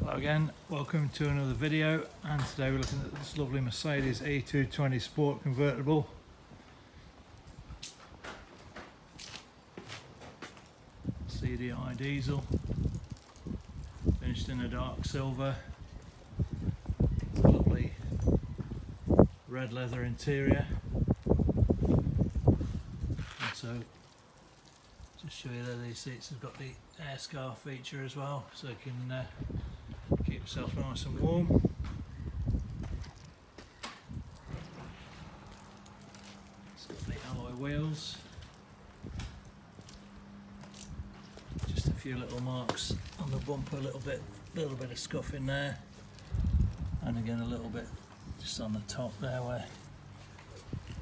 Hello again, welcome to another video, and today we're looking at this lovely Mercedes E220 Sport Convertible. CDi diesel, finished in a dark silver, lovely red leather interior. And so just show you that these seats have got the air scarf feature as well, so you can keep yourself nice and warm. It's got the alloy wheels. Just a few little marks on the bumper, a little bit of scuff in there, and again a little bit just on the top there where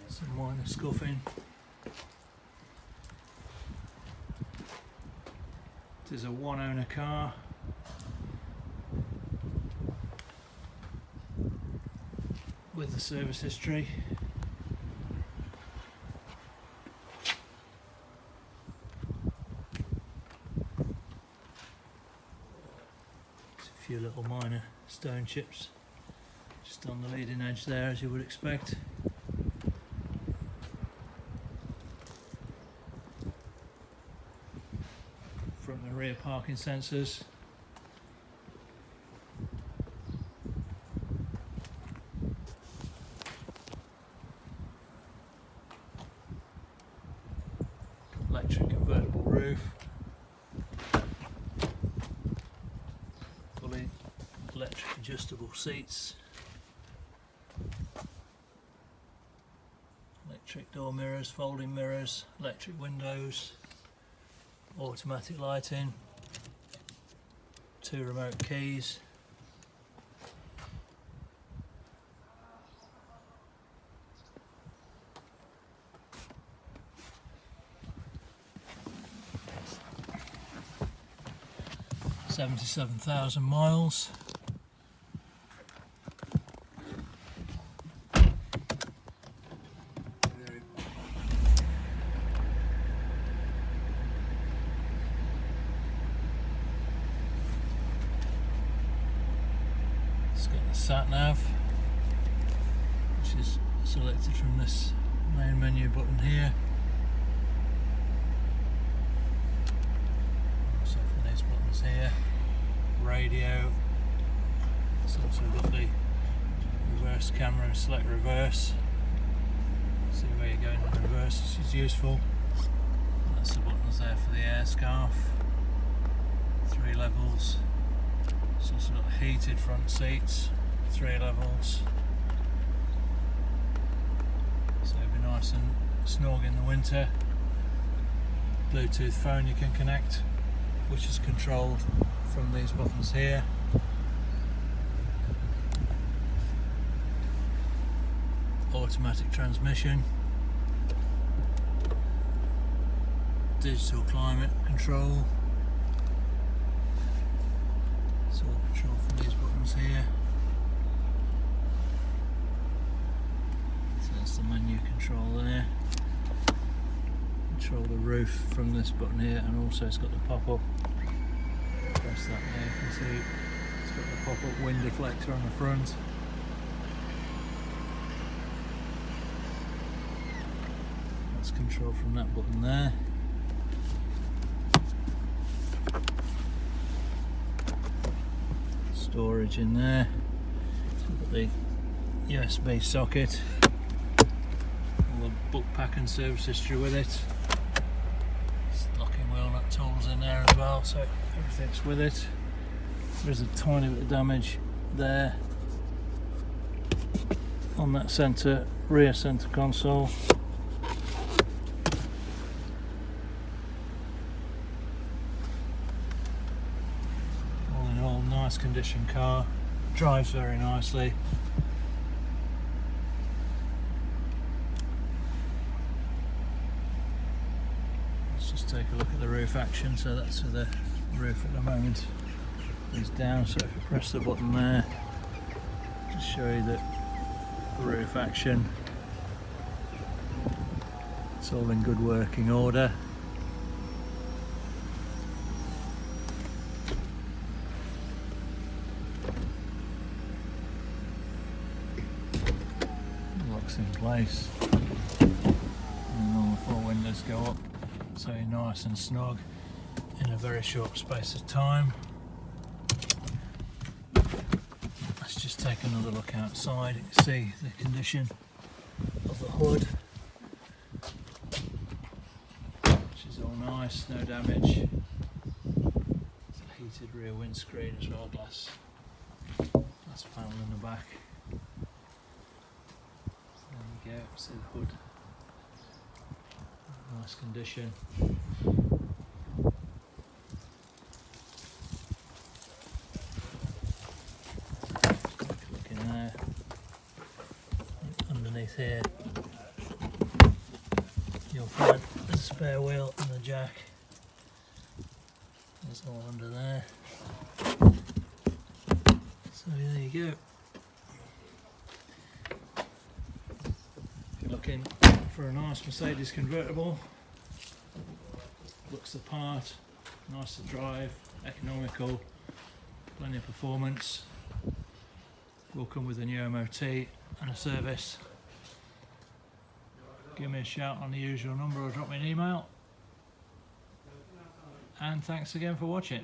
some minor scuffing. It is a one owner car. With the service history. There's a few little minor stone chips just on the leading edge there, as you would expect. Front and rear parking sensors. Electric convertible roof, fully electric adjustable seats, electric door mirrors, folding mirrors, electric windows, automatic lighting, 2 remote keys. $77,000 miles. It's got the sat nav, which is selected from this main menu button here. Also from these buttons here. Radio. It's also got the reverse camera and select reverse. See where you're going in reverse, which is useful. That's the buttons there for the air scarf. 3 levels. It's also got heated front seats, 3 levels. So it'll be nice and snug in the winter. Bluetooth phone you can connect, which is controlled from these buttons here. Automatic transmission, digital climate control. It's all controlled from these buttons here. So that's the menu control there. Control the roof from this button here, and also it's got the pop-up. Press that there, you can see it's got the pop-up wind deflector on the front. That's controlled from that button there. Storage in there. So we've got the USB socket. All the book pack and service history with it. Locking wheel nut tools in there as well, so everything's with it. There's a tiny bit of damage there on that rear centre console. All in all, nice condition car, drives very nicely. Let's just take a look at the roof action. So that's for the roof at the moment is down, so if you press the button there, just show you that roof action, it's all in good working order. locks in place, and all the four windows go up, so you're nice and snug in a very short space of time. Let's just take another look outside. You can see the condition of the hood, which is all nice, no damage. It's a heated rear windscreen as well, glass panel in the back. There you go, see the hood, nice condition. Look in there, underneath here you'll find there's a spare wheel and the jack. It's all under there. So there you go. If you're looking for a nice Mercedes convertible, looks the part, nice to drive, economical, plenty of performance, will come with a new MOT and a service, give me a shout on the usual number or drop me an email. And thanks again for watching.